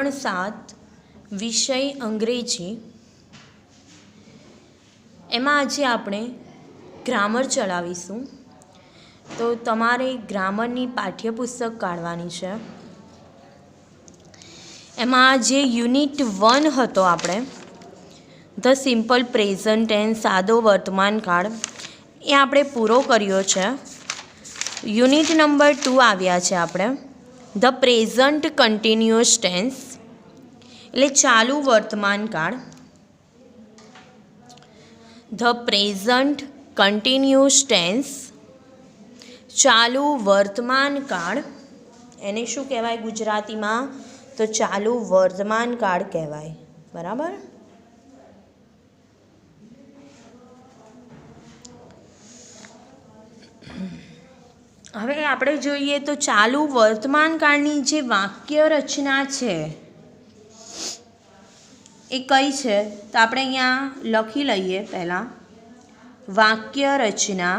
ધોરણ 7 વિષય અંગ્રેજી એમાં આજે આપણે ગ્રામર ચલાવીશું। તો તમારે ગ્રામરની પાઠ્યપુસ્તક કાઢવાની છે। એમાં જે યુનિટ 1 હતો આપણે ધ સિમ્પલ પ્રેઝન્ટ ટેન્સ સાદો વર્તમાન કાળ એ આપણે પૂરો કર્યો છે। યુનિટ નંબર 2 આવ્યા છે આપણે ધ પ્રેઝન્ટ કન્ટિન્યુઅસ ટેન્સ એટલે ચાલુ વર્તમાન કાળ। ધ પ્રેઝન્ટ કન્ટિન્યુઅસ ટેન્સ ચાલુ વર્તમાન કાળ એને શું કહેવાય ગુજરાતીમાં? તો ચાલુ વર્તમાન કાળ કહેવાય, બરાબર। હવે આપણે જોઈએ તો ચાલુ વર્તમાન કાળની જે વાક્ય રચના છે એ કઈ છે? તો આપણે અહીંયા લખી લઈએ પહેલાં વાક્ય રચના।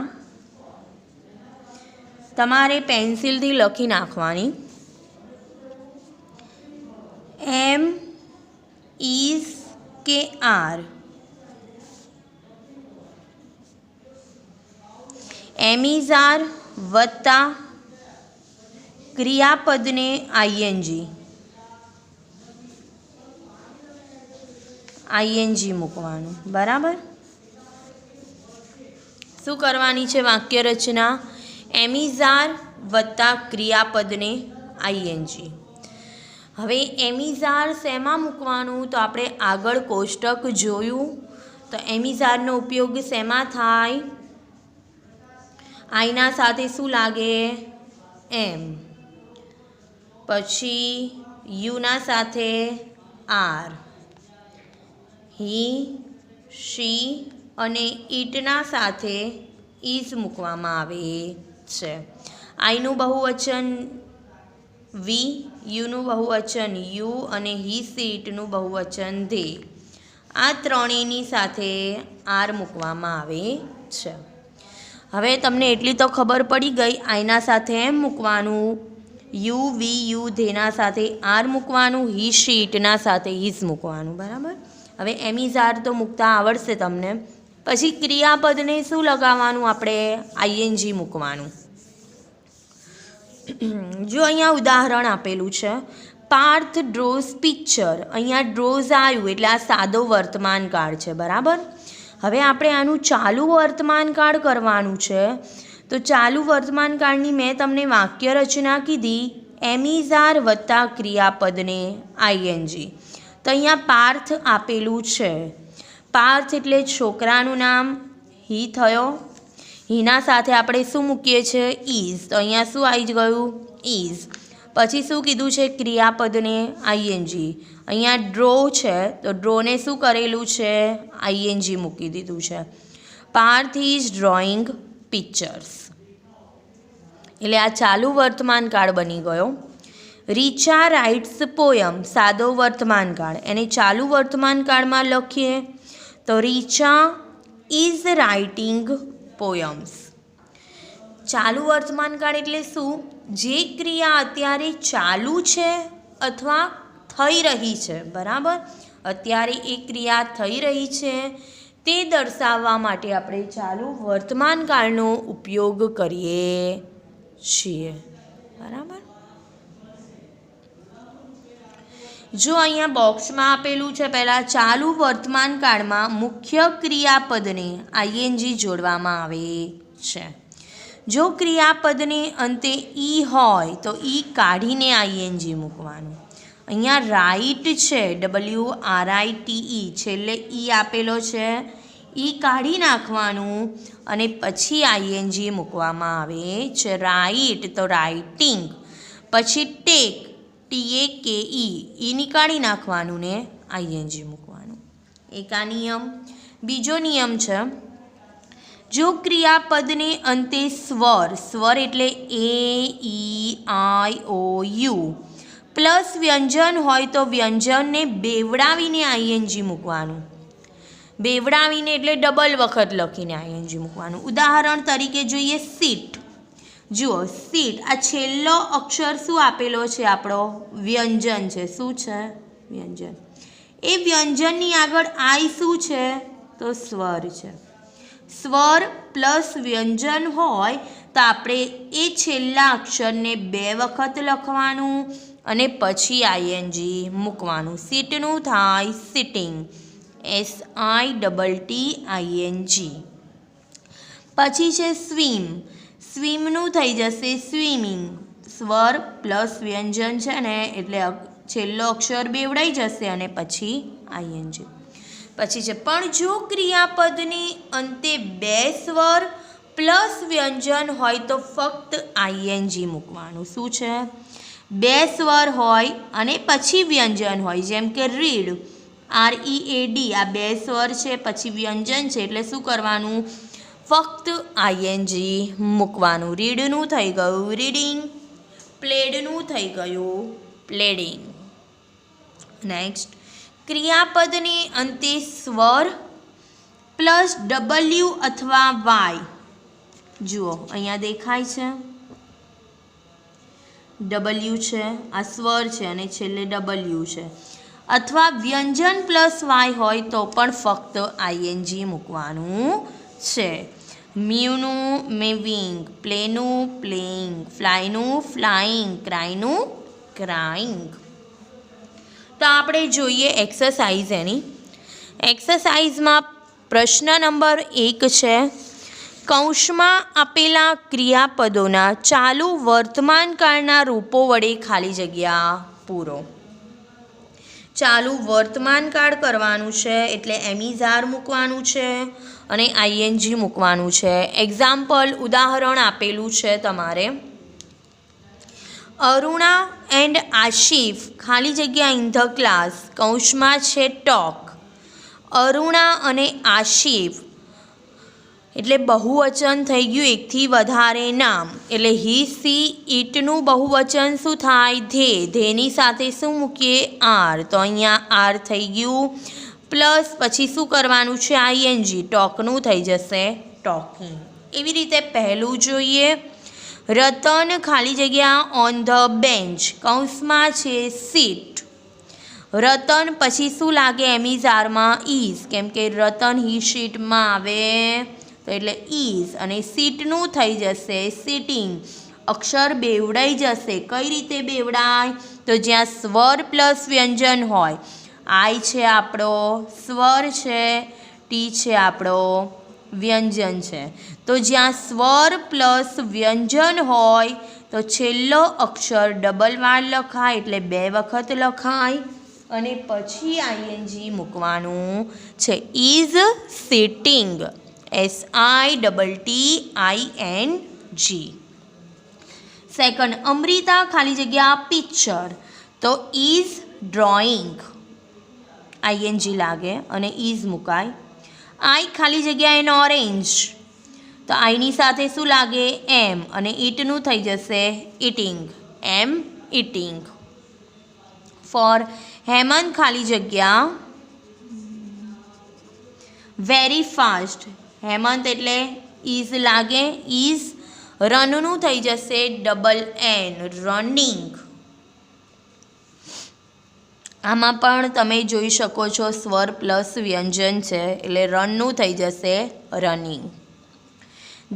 તમારે પેન્સિલથી લખી નાખવાની એમ ઇઝ કે આર। એમ ઇઝ આર વત્તા ક્રિયાપદને આઈએનજી મૂકવાનું, બરાબર। શું કરવાની છે વાક્ય રચના? એમ ઇઝ આર વત્તા ક્રિયાપદને આઈએનજી। હવે એમ ઇઝ આર શેમાં મૂકવાનું? તો આપણે આગળ કોષ્ટક જોયું તો એમ ઇઝ આરનો ઉપયોગ શેમાં થાય? આઈના સાથે શું લાગે? એમ, પછી યુના સાથે આર, હી શી અને ઇટના સાથે ઇઝ મૂકવામાં આવે છે। આઈનું બહુવચન વી, યુનું બહુવચન યુ અને હી સી ઇટનું બહુવચન ધે, આ ત્રણેયની સાથે આર મૂકવામાં આવે છે। હવે તમને એટલી તો ખબર પડી ગઈ, આઈના સાથે એમ મૂકવાનું, યુ વી યુ ધેના સાથે આર મૂકવાનું, હી શી ઇટના સાથે હિઝ મૂકવાનું, બરાબર। હવે એમ ઇઝ આર તો મૂકતા આવડશે તમને। પછી ક્રિયાપદને શું લગાવવાનું? આપણે આઈએનજી મૂકવાનું। જો અહીંયા ઉદાહરણ આપેલું છે પાર્થ ડ્રોઝ પિક્ચર, અહીંયા ડ્રોઝ આવ્યું એટલે આ સાદો વર્તમાન કાળ છે, બરાબર। હવે આપણે આનું ચાલુ વર્તમાન કાળ કરવાનું છે તો ચાલુ વર્તમાન કાળની મેં તમને વાક્ય રચના કીધી એમ ઇઝ આર વત્તા ક્રિયાપદને આઈએનજી। તો અહીંયા પાર્થ આપેલું છે, પાર્થ એટલે છોકરાનું નામ, હી થયો, હીના સાથે આપણે શું મૂકીએ છીએ? ઇઝ, તો અહીંયા શું આવી ગયું? ઇઝ। પછી શું કીધું છે? ક્રિયાપદને આઈએનજી। અહીંયા ડ્રો છે તો ડ્રોને શું કરેલું છે? આઈએનજી મૂકી દીધું છે। પાર્થ ઇઝ ડ્રોઈંગ પિક્ચર્સ એટલે આ ચાલુ વર્તમાન કાળ બની ગયો। રીચા રાઇટ્સ પોયમ સાદો વર્તમાન કાળ, એને ચાલુ વર્તમાન કાળમાં લખીએ તો રીચા ઇઝ રાઇટિંગ પોયમ્સ। ચાલુ વર્તમાન કાળ એટલે શું? જે ક્રિયા અત્યારે ચાલુ છે અથવા થઈ રહી છે, બરાબર। અત્યારે એ ક્રિયા થઈ રહી છે તે દર્શાવવા માટે આપણે ચાલુ વર્તમાન કાળનો ઉપયોગ કરીએ છીએ, બરાબર। જો અહીંયા બોક્સમાં આપેલું છે પહેલાં ચાલુ વર્તમાન કાળમાં મુખ્ય ક્રિયાપદને આઈએનજી જોડવામાં આવે છે। જો ક્રિયાપદને અંતે ઈ હોય તો ઈ કાઢીને આઈએનજી મૂકવાનું। અહીંયા રાઇટ છે WRITE, છેલ્લે ઈ આપેલો છે, ઈ કાઢી નાખવાનું અને પછી આઈએનજી મૂકવામાં આવે છે। રાઇટ તો રાઇટિંગ, પછી ટેક TAKE, ઈ નીકાળી નાખવાનું ને આઈએનજી મૂકવાનું। એક આ નિયમ। બીજો નિયમ છે જો ક્રિયાપદને અંતે સ્વર, સ્વર એટલે AEIOU પ્લસ વ્યંજન હોય તો વ્યંજનને બેવડાવીને આઈએનજી મૂકવાનું। બેવડાવીને એટલે ડબલ વખત લખીને આઈએનજી મૂકવાનું। ઉદાહરણ તરીકે જોઈએ સીટ, જુઓ સીટ, આ છેલ્લો અક્ષર શું આપેલો છે આપણો? વ્યંજન છે. શું છે? વ્યંજન. એ વ્યંજનની આગળ આઈ શું છે? તો સ્વર છે. સ્વર પ્લસ વ્યંજન હોય તો આપણે એ છેલ્લા અક્ષરને 2 વખત લખવાનું અને પછી આઈએનજી મૂકવાનું. સીટનું થાય સિટિંગ, SITTING. પછી છે સ્વિમ. સ્વિમનું થઈ જશે સ્વિમિંગ. સ્વર પ્લસ વ્યંજન છે ને એટલે છેલ્લો અક્ષર બેવડાઈ જશે અને પછી આઈએનજી. પછી છે પણ જો ક્રિયાપદની અંતે 2 સ્વર પ્લસ વ્યંજન હોય તો ફક્ત આઈએનજી મૂકવાનું. શું છે? 2 સ્વર હોય અને પછી વ્યંજન હોય, જેમ કે રીડ, READ, આ 2 સ્વર છે પછી વ્યંજન છે એટલે શું કરવાનું? ફક્ત આઈએનજી મૂકવાનું. રીડનું થઈ ગયું રીડિંગ, પ્લેડનું થઈ ગયું પ્લેડિંગ. નેક્સ્ટ, ક્રિયાપદની અંતે સ્વર પ્લસ W અથવા Y. જુઓ અહીંયા દેખાય છે W છે, આ સ્વર છે અને છેલ્લે W છે. અથવા વ્યંજન પ્લસ Y હોય તો પણ ફક્ત આઈએનજી મૂકવાનું છે. મ્યુનું મેવિંગ, પ્લેનું પ્લેઇંગ, ફ્લાયનું ફ્લાઇંગ, ક્રાયનું ક્રાઇંગ. તો આપણે જોઈએ એક્સરસાઇઝ એની. એક્સરસાઇઝમાં પ્રશ્ન નંબર 1 છે, કૌંસમાં આપેલા ક્રિયાપદોના ચાલુ વર્તમાનકાળના રૂપો વડે ખાલી જગ્યા પૂરો. ચાલુ વર્તમાનકાળ કરવાનું છે એટલે એમિઝાર મૂકવાનું છે અને આઈએનજી મૂકવાનું છે. એક્ઝામ્પલ ઉદાહરણ આપેલું છે તમારે. અરુણા એન્ડ આશિફ ખાલી જગ્યા ઇન ધ ક્લાસ, કૌંસમાં છે ટોક. અરુણા અને આશિફ એટલે બહુવચન થઈ ગયું, એકથી વધારે નામ એટલે હી સી ઇટનું બહુવચન શું થાય? ધે. ધેની સાથે શું મૂકીએ? આર. તો અહીંયા આર થઈ ગયું પ્લસ પછી શું કરવાનું છે? આઈએનજી. ટોકનું થઈ જશે ટોકિંગ. એવી રીતે પહેલું જોઈએ. રતન ખાલી જગ્યા ઓન ધ બેન્ચ, કૌંસમાં છે સીટ. રતન પછી શું લાગે? એમિઝારમાં ઇઝ, કેમ કે રતન હી સીટમાં આવે તો એટલે ઇઝ અને સીટનું થઈ જશે સિટિંગ. અક્ષર બેવડાઈ જશે. કઈ રીતે બેવડાય? તો જ્યાં સ્વર પ્લસ વ્યંજન હોય. આઈ છે આપણો સ્વર છે, ટી છે આપણો વ્યંજન છે. તો જ્યાં સ્વર પ્લસ વ્યંજન હોય તો છેલ્લો અક્ષર ડબલ વાર લખાય એટલે 2 વખત લખાય અને પછી આઈએનજી મૂકવાનું છે. Is sitting, SITTING. Second, Amrita ખાલી જગ્યા પિક્ચર, તો ઇઝ ડ્રોઈંગ, આઈએનજી લાગે અને ઇઝ મુકાય. આઈ ખાલી જગ્યા એન ઓરેન્જ, તો આઈની સાથે શું લાગે? એમ અને ઈટનું થઈ જશે ઇટિંગ, એમ ઇટિંગ. ફોર હેમંત ખાલી જગ્યા વેરી ફાસ્ટ, હેમંત એટલે ઇઝ લાગે, ઇઝ. રનનું થઈ જશે ડબલ એન, રનિંગ. આમાં પણ તમે જોઈ શકો છો સ્વર પ્લસ વ્યંજન છે એટલે રનનું થઈ જશે રનિંગ.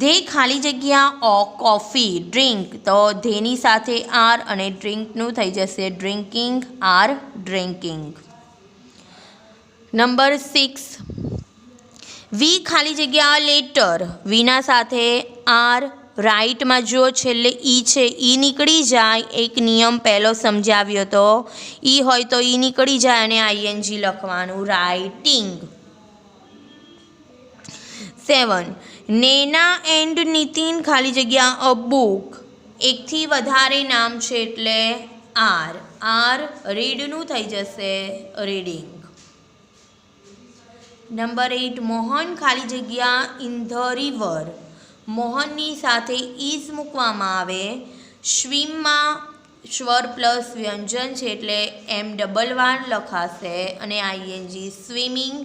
ધે ખાલી જગ્યા કોફી ડ્રિંક, તો ધેની સાથે આર અને ડ્રિંકનું થઈ જશે ડ્રિંકિંગ, આર ડ્રિંકિંગ. નંબર 6, વી ખાલી જગ્યા લેટર, વીના સાથે આર. રાઇટમાં જો છેલ્લે ઈ છે, ઈ નીકળી જાય. એક નિયમ પહેલો સમજાવ્યો તો, ઈ હોય તો ઈ નીકળી જાય અને આઈએનજી લખવાનું, રાઇટિંગ. 7, નેના એન્ડ નીતિન ખાલી જગ્યા અ બુક, એકથી વધારે નામ છે એટલે આર. આર રીડનું થઈ જશે રીડિંગ. નંબર 8, મોહન ખાલી જગ્યા ઇન ધ રિવર, મોહનની સાથે ઇઝ મૂકવામાં આવે. સ્વિમમાં સ્વર પ્લસ વ્યંજન છે એટલે એમ ડબલ વાર લખાશે અને આઈએનજી સ્વિમિંગ.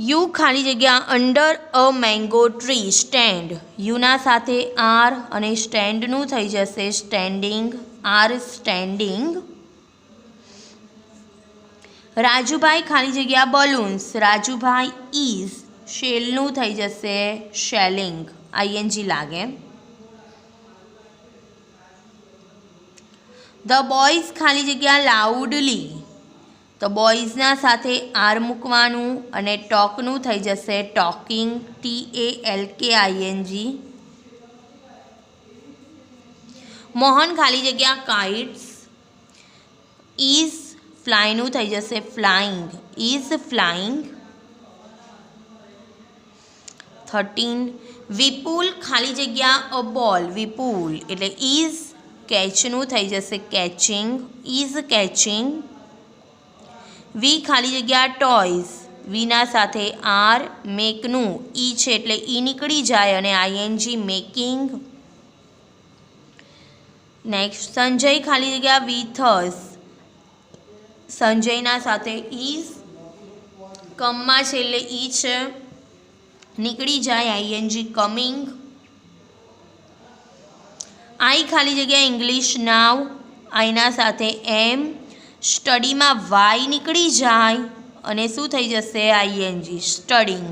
યુ ખાલી જગ્યા under a mango tree stand. યુના સાથે આર અને સ્ટેન્ડનું થઈ જશે સ્ટેન્ડિંગ. Are standing. રાજુભાઈ ખાલી જગ્યા બલૂન્સ. રાજુભાઈ ઇઝ. શેલનું થઈ જશે શેલિંગ. આઈએનજી લાગે. ધ બોયઝ ખાલી જગ્યા લાઉડલી. તો બોયઝના સાથે આર મૂકવાનું અને ટોકનું થઈ જશે ટોકિંગ. TALKING. મોહન ખાલી જગ્યા કાઇટ્સ. ઇઝ ફ્લાયનું થઈ જશે ફ્લાઇંગ. Is flying. 13. વિપુલ ખાલી જગ્યા અ બોલ. વિપુલ એટલે ઇઝ કેચનું થઈ જશે કેચિંગ. Is catching. વી ખાલી જગ્યા ટોયઝ. વીના સાથે આર મેકનું ઈ છે એટલે ઈ નીકળી જાય અને આઈએનજી મેકિંગ. નેક્સ્ટ સંજય ખાલી જગ્યા વિથસ. સંજયના સાથે ઇઝ કમમાં છે એટલે ઈ છે નીકળી જાય આઈએનજી કમિંગ. આઈ ખાલી જગ્યા ઇંગ્લિશ નાવ. આઈના સાથે એમ. સ્ટડીમાં વાય નીકળી જાય અને શું થઈ જશે આઈએનજી સ્ટડિંગ.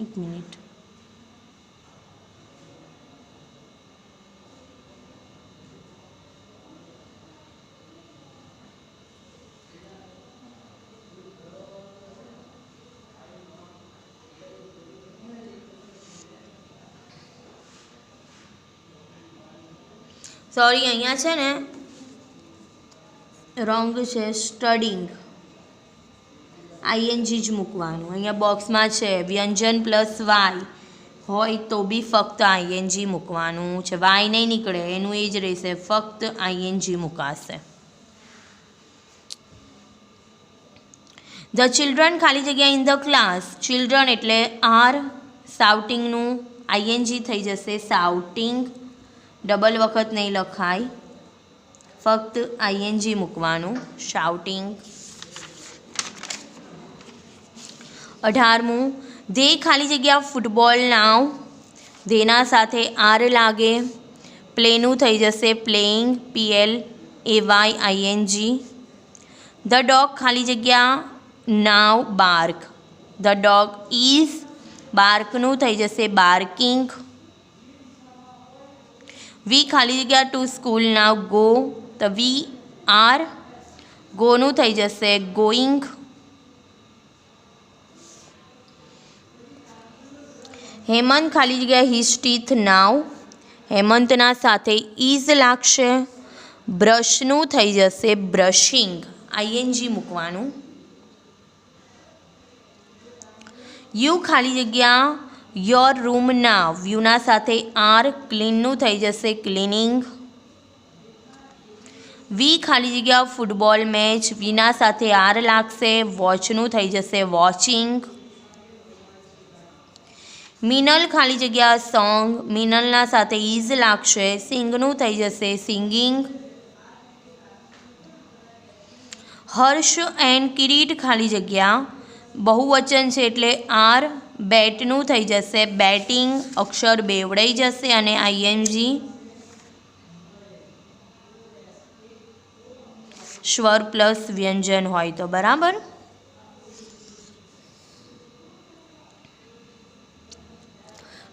એક મિનિટ. સોરી, અહીંયા છે ને રોંગ છે. સ્ટડિંગ આઈએનજી જ મૂકવાનું. અહીંયા બોક્સમાં છે વ્યંજન પ્લસ વાય હોય તો બી ફક્ત આઈએનજી મૂકવાનું છે. વાય નહીં નીકળે, એનું એ જ રહેશે, ફક્ત આઈએનજી મૂકાશે. ધ ચિલ્ડ્રન ખાલી જગ્યા ઇન ધ ક્લાસ. ચિલ્ડ્રન એટલે આર સાઉટિંગનું આઈએનજી થઈ જશે સાઉટિંગ. ડબલ વખત નહીં લખાય, ફક્ત આઈએનજી મૂકવાનું શાઉટિંગ. 18. ધે ખાલી જગ્યા ફૂટબોલ નાવ. ધેના સાથે આર લાગે. પ્લેનું થઈ જશે પ્લેઇંગ. PLAYING. ધ ડોગ ખાલી જગ્યા નાવ બાર્ક. ધ ડોગ ઇઝ બાર્કનું થઈ જશે બાર્કિંગ. વી ખાલી જગ્યા ટુ સ્કૂલ નાવ ગો. તો વી આર ગોનું થઈ જશે ગોઈંગ. હેમંત ખાલી જગ્યા હિઝ ટીથ નાવ. હેમંતના સાથે ઇઝ લાગશે. બ્રશનું થઈ જશે બ્રશિંગ. આઈએનજી મૂકવાનું. યુ ખાલી જગ્યા યોર રૂમ નાવ. યુના સાથે આર ક્લીનનું થઈ જશે ક્લીનિંગ. વી ખાલી જગ્યા ફૂટબોલ મેચ. વીના સાથે આર લાગશે. વોચનું થઈ જશે વોચિંગ. મિનલ ખાલી જગ્યા સોંગ. મિનલના સાથે ઇઝ લાગશે. સિંગનું થઈ જશે સિંગિંગ. હર્ષ એન્ડ કિરીટ ખાલી જગ્યા બહુવચન છે એટલે આર બેટનું થઈ જશે બેટિંગ. અક્ષર બેવડાઈ જશે અને આઈએનજી સ્વર પ્લસ વ્યંજન હોય તો બરાબર.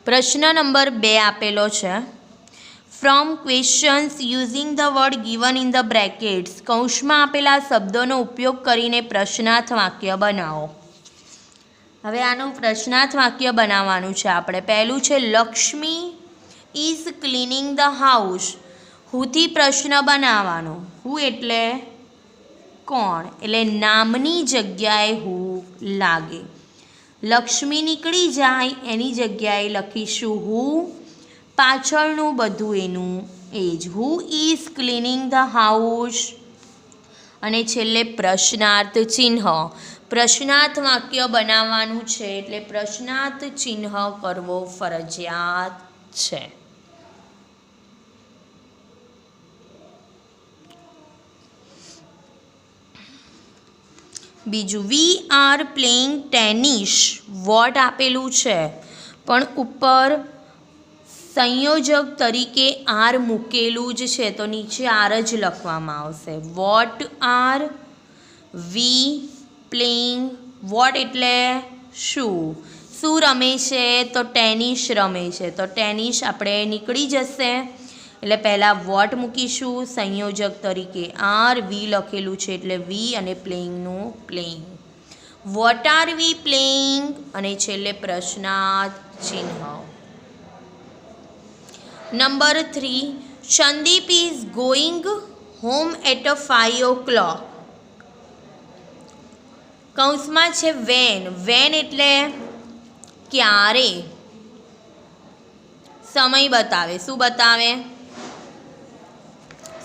પ્રશ્ન નંબર 2 આપેલો છે. From questions using the word given in the brackets. કૌંસમાં આપેલા શબ્દોનો ઉપયોગ કરીને પ્રશ્નાર્થ વાક્ય બનાવો. હવે આનું પ્રશ્નાર્થ વાક્ય બનાવવાનું છે આપણે. પહેલું છે Lakshmi is cleaning the house. Houthi પ્રશ્ન બનાવવાનો. હુ એટલે કોણ, એટલે નામની જગ્યાએ હુ લાગે. લક્ષ્મી નીકળી જાય એની જગ્યાએ લખીશું હુ. પાછળનું બધું એનું એ જ. Who is cleaning the house. અને છેલ્લે પ્રશ્નાર્થ ચિહ્ન. પ્રશ્નાર્થ વાક્ય બનાવવાનું છે એટલે પ્રશ્નાર્થ ચિહ્ન કરવો ફરજિયાત છે. બીજું we are playing tennis, what આપેલું છે પણ ઉપર સંયોજક તરીકે આર મૂકેલું જ છે તો નીચે આર જ લખવામાં આવશે. What are we playing, what એટલે શું, શું રમે છે તો ટેનિસ રમે છે તો ટેનિસ આપણે નીકળી જશે એટલે પહેલાં વોટ મૂકીશું, સંયોજક તરીકે આર, વી લખેલું છે એટલે વી અને પ્લેઇંગનું playing. What are we playing અને છેલ્લે પ્રશ્નાર્થ ચિહ્ન. Number 3, Sandeep is going home at 5 o'clock. કૌંસમાં છે વેન, વેન એટલે ક્યારે, સમય બતાવે, શું બતાવે,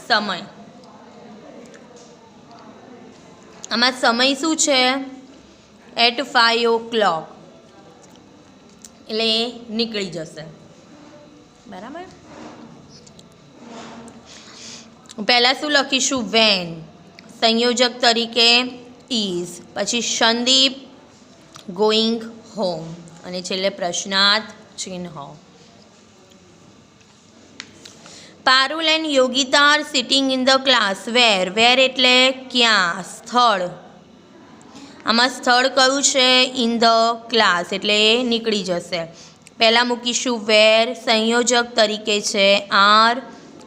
સમય. આમાં સમય શું છે, એટ 5 o'clock એટલે નીકળી જશે. બરાબર. પહેલાં શું લખીશું, વેન, સંયોજક તરીકે ઇઝ, પછી સંદીપ ગોઈંગ હોમ અને છેલ્લે પ્રશ્નાર્થ ચિહ્ન. Parul and Yogita are sitting in the class. Where, where એટલે ક્યાં, સ્થળ. આમાં સ્થળ કયું છે, ઇન ધ ક્લાસ એટલે નીકળી જશે. પહેલાં મૂકીશું વેર, સંયોજક તરીકે છે are,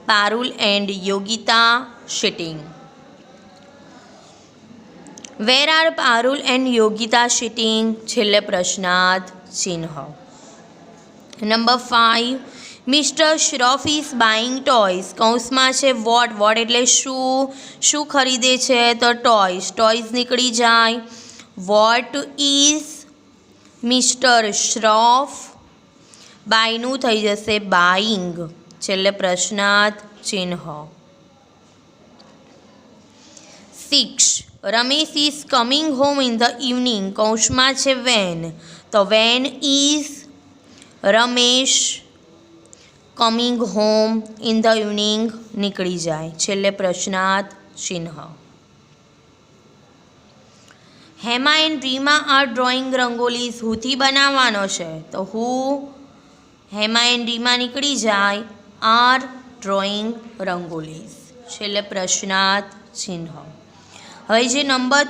Parul and Yogita sitting. Where are Parul and Yogita sitting, છેલ્લે પ્રશ્નાર્થ ચિહ્ન. Number 5, mister Shroff is buying toys. કૌંસમાં છે વોટ, વોટ એટલે શું, શું ખરીદે છે તો ટોયઝ, ટોયઝ નીકળી જાય. વોટ ઇઝ મિસ્ટર શ્રોફ, બાયનું થઈ જશે બાઇંગ, છેલ્લે પ્રશ્નાર્થ ચિહ્ન. 6, Ramesh is coming home in the evening. કૌંસમાં છે વેન, તો when is Ramesh coming home in the evening નીકળી જાય, છેલ્લે પ્રશ્નાર્થ ચિહ્ન. Hema and Reema are drawing rangolis. હુથી બનાવવાનો છે તો હું, હેમા એન્ડ રીમા નીકળી જાય, આર ડ્રોઈંગ રંગોલીઝ, છેલ્લે પ્રશ્નાર્થ ચિહ્ન. હવે જે નંબર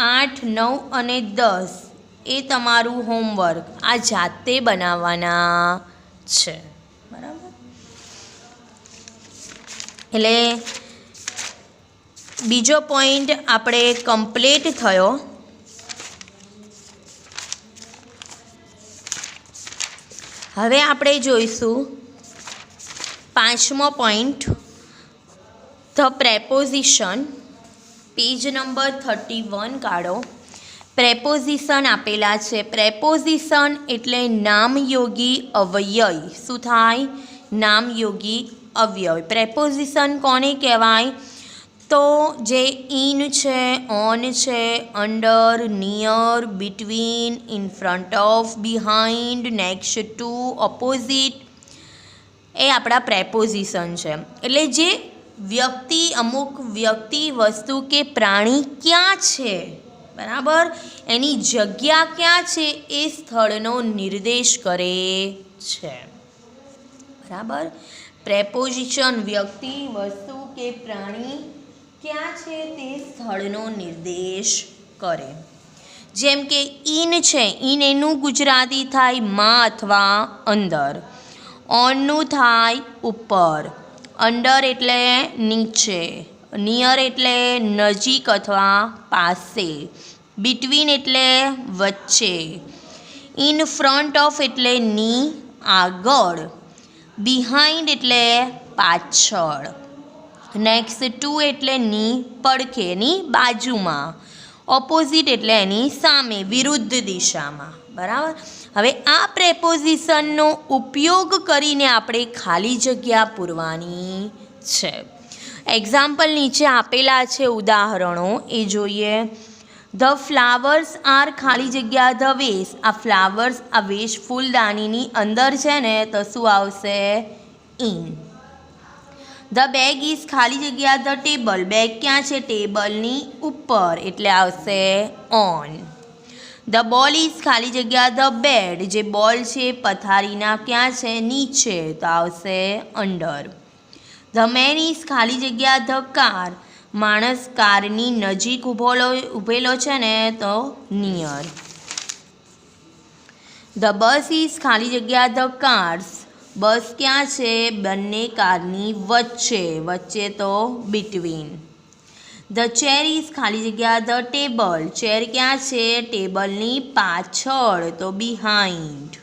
8, 9 અને 10 એ તમારું હોમવર્ક આ જાતે બનાવવાના છે. બરાબર. એટલે બીજો પોઈન્ટ આપણે કમ્પ્લીટ થયો. હવે આપણે જોઈશું 5મો point, the preposition. Page number 31 કાઢો. પ્રેપોઝિશન આપેલા છે. પ્રેપોઝિશન એટલે નામયોગી અવયવ. શું થાય, નામયોગી અવયવ. પ્રેપોઝિશન કોને કહેવાય તો જે ઇન છે, ઓન છે, under, near, between, in front of, behind, next to, opposite એ આપણા પ્રેપોઝિશન છે. એટલે જે વ્યક્તિ, અમુક વ્યક્તિ, વસ્તુ કે પ્રાણી ક્યાં છે, બરાબર, એની જગ્યા ક્યાં છે એ સ્થળનો નિર્દેશ કરે છે. બરાબર. પ્રેપોઝિશન વ્યક્તિ, વસ્તુ કે પ્રાણી ક્યાં છે તે સ્થળનો નિર્દેશ કરે. જેમ કે ઇન છે, ઇન એનું ગુજરાતી થાય માં અથવા અંદર. ઓનનું થાય ઉપર. અંડર એટલે નીચે. નિયર એટલે નજીક અથવા પાસે. બિટવીન એટલે વચ્ચે. ઇન ફ્રન્ટ ઓફ એટલે ની આગળ. બિહાઇન્ડ એટલે પાછળ. નેક્સ્ટ ટુ એટલે ની પડખે, ની બાજુમાં. ઓપોઝિટ એટલે એની સામે, વિરુદ્ધ દિશામાં. બરાબર. હવે આ પ્રેપોઝિશનનો ઉપયોગ કરીને આપણે ખાલી જગ્યા પૂરવાની છે. એક્ઝામ્પલ નીચે આપેલા છે, ઉદાહરણો એ જોઈએ. ધ ફ્લાવર્સ આર ખાલી જગ્યા ધ વેસ. આ ફ્લાવર્સ, આ વેશ ફૂલદાનીની અંદર છે ને તો શું આવશે, ઇન. ધ બેગ ઇઝ ખાલી જગ્યા ધ ટેબલ, બેગ ક્યાં છે? ટેબલની ઉપર, એટલે આવશે ઓન. ધ બોલ ઇઝ ખાલી જગ્યા ધ બેડ, જે બોલ છે પથારીના ક્યાં છે? નીચે, તો આવશે અંડર. ધ મેન ઇઝ ખાલી જગ્યા ધ કાર, માણસ કારની નજીક ઊભેલો છે ને, તો નિયર. ધ બસ ઇઝ ખાલી જગ્યા ધ કાર્સ, બસ ક્યાં છે? બંને કારની વચ્ચે, વચ્ચે તો બિટવીન. ધ ચેર ઇઝ ખાલી જગ્યા ધ ટેબલ, ચેર ક્યાં છે? ટેબલની પાછળ, તો behind.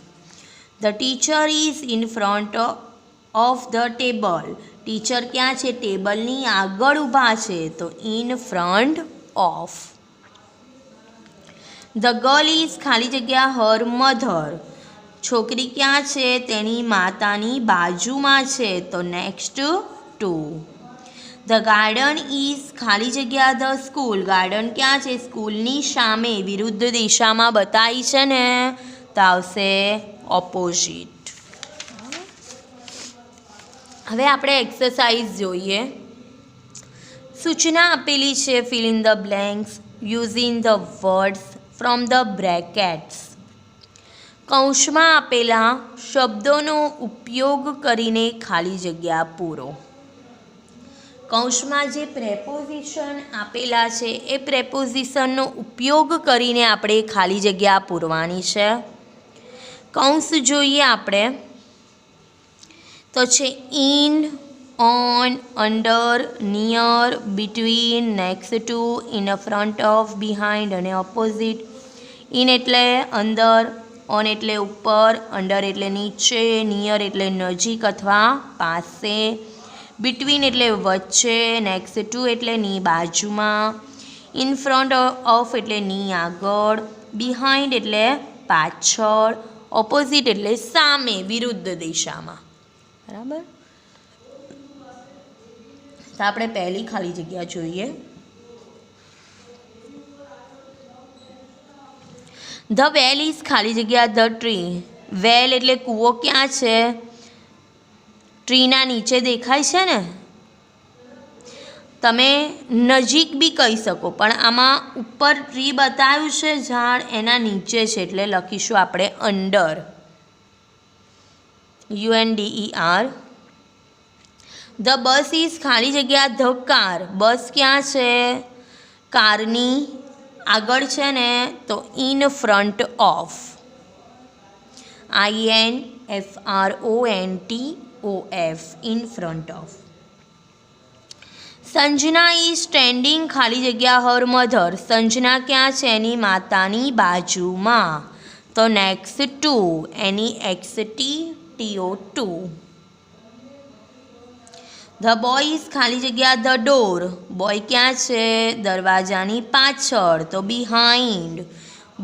The teacher is in front of the table, teacher ક્યાં છે? ટેબલની આગળ ઊભા છે, તો in front of. The girl is ખાલી જગ્યા હર મધર, છોકરી ક્યાં છે? તેની માતાની બાજુમાં છે, તો next to. The garden is ખાલી જગ્યા ધ સ્કૂલ, ગાર્ડન ક્યાં છે? સ્કૂલની સામે, વિરુદ્ધ દિશામાં બતાવી છે ને, તો આવશે ઓપોઝિટ. હવે આપણે એક્સરસાઇઝ જોઈએ. સૂચના આપેલી છે, fill in the blanks using the words from the brackets. કૌંસમાં આપેલા શબ્દોનો ઉપયોગ કરીને ખાલી જગ્યા પૂરો. કૌંસમાં જે પ્રેપોઝિશન આપેલા છે એ પ્રેપોઝિશનનો ઉપયોગ કરીને આપણે ખાલી જગ્યા પૂરવાની છે. કૌંસ જોઈએ આપણે તો છે in, on, under, near, between, next to, in front of, behind અને ઓપોઝિટ. ઇન એટલે અંદર, ઓન એટલે ઉપર, અંડર એટલે નીચે, નિયર એટલે નજીક અથવા પાસે, બિટવીન એટલે વચ્ચે, નેક્સ્ટ ટુ એટલે ની બાજુમાં, ઇન ફ્રન્ટ ઓફ એટલે ની આગળ, બિહાઇન્ડ એટલે પાછળ, ઓપોઝિટ એટલે સામે, વિરુદ્ધ દિશામાં. બરાબર. તો આપણે પહેલી ખાલી જગ્યા જોઈએ. ધ વેલ ઇઝ ખાલી જગ્યા ધ ટ્રી, વેલ એટલે કૂવો ક્યાં છે? ટ્રીના નીચે દેખાય છે ને. તમે નજીક બી કહી શકો, પણ આમાં ઉપર ટ્રી બતાવ્યું છે ઝાડ, એના નીચે છે એટલે લખીશું આપણે under, UNDER. The bus is ખાલી જગ્યા ધ કાર, બસ ક્યાં છે? કારની આગળ છે ને, તો in front of, INFRONTOF, in front of. Sanjana is standing ખાલી જગ્યા હર મધર, સંજના ક્યાં છે? એની માતાની બાજુમાં, તો next to, NEXTTO2. The boy is ખાલી જગ્યા ધ ડોર, બોય ક્યાં છે? દરવાજાની પાછળ, તો behind,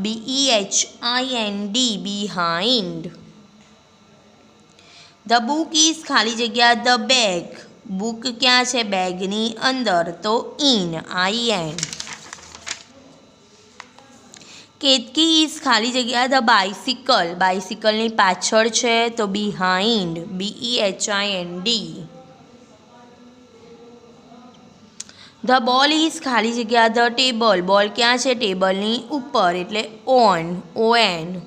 BEHIND, behind. The book is ખાલી જગ્યા ધ બેગ, બુક ક્યાં છે? બેગની અંદર, તો ઇન, IN. કેતકી ઇઝ ખાલી જગ્યા ધ બાઇસિકલ, બાઇસિકલની પાછળ છે, તો behind, BEHIND. The ball is ખાલી જગ્યા ધ ટેબલ, બોલ ક્યાં છે? ટેબલની ઉપર, એટલે ON.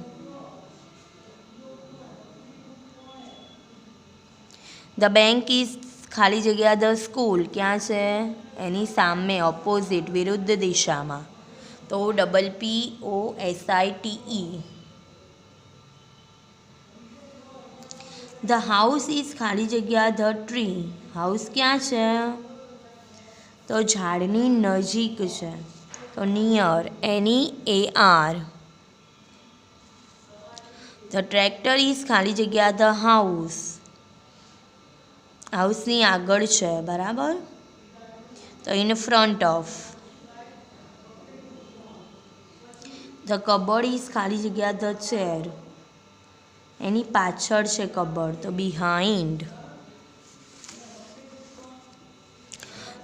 ધ બેંક ઇઝ ખાલી જગ્યા ધ સ્કૂલ, ક્યાં છે? એની સામે, ઓપોઝિટ, વિરુદ્ધ દિશામાં, તો PPOSITE. ધ હાઉસ ઇઝ ખાલી જગ્યા ધ ટ્રી, હાઉસ ક્યાં છે? તો ઝાડની નજીક છે, તો near, NEAR. The tractor is ખાલી જગ્યા ધ હાઉસ, હાઉસની આગળ છે, બરાબર, તો in front of. The cupboard is ખાલી જગ્યા ધ ચેર, એની પાછળ છે કબર્ડ, તો બિહાઇન્ડ.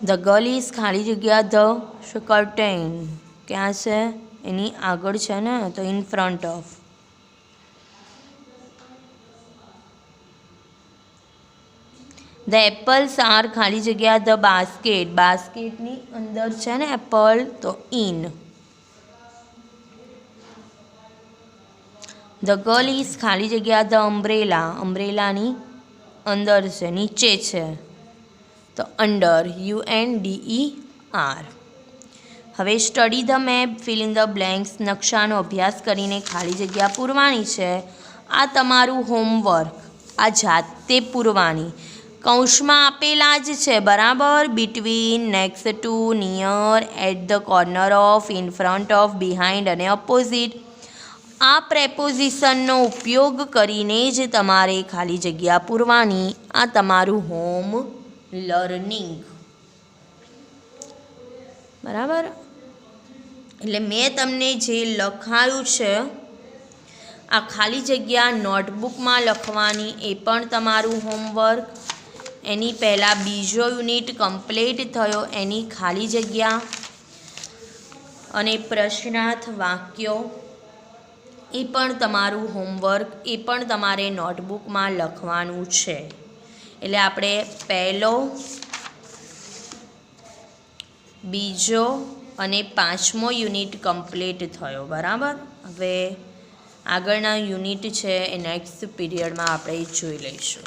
ધ ગર્લ ઇઝ ખાલી જગ્યા ધ કર્ટેન, ક્યાં છે? એની આગળ છે ને, તો in front of. The apples are ખાલી જગ્યા ધ બાસ્કેટ, બાસ્કેટની અંદર છે ને એપલ, તો ઇન. ધ ગર્લ ઇઝ ખાલી જગ્યા ધ અમ્બ્રેલા, અમ્બ્રેલાની અંદર છે, નીચે છે, તો અંડર, UNDER. હવે study the map, fill in the blanks, નકશાનો અભ્યાસ કરીને ખાલી જગ્યા પૂરવાની છે. આ તમારું હોમવર્ક, આ જાતે પૂરવાની. કૌંસમાં આપેલા જ છે બરાબર, between, next to, near, at the corner of, in front of, behind અને અપોઝિટ. આ પ્રેપોઝિશનનો ઉપયોગ કરીને જ તમારે ખાલી જગ્યા પૂરવાની. આ તમારું હોમ લર્નિંગ, બરાબર. એટલે મેં તમને જે લખાયું છે આ ખાલી જગ્યા નોટબુકમાં લખવાની, એ પણ તમારું હોમવર્ક. એની પહેલાં બીજો યુનિટ કમ્પ્લીટ થયો, એની ખાલી જગ્યા અને પ્રશ્નાર્થ વાક્યો, એ પણ તમારું હોમવર્ક, એ પણ તમારે નોટબુકમાં લખવાનું છે. એટલે આપણે પહેલો, બીજો અને પાંચમો યુનિટ કમ્પ્લીટ થયો, બરાબર. હવે આગળના યુનિટ છે એ નેક્સ્ટ પીરિયડમાં આપણે જોઈ લઈશું.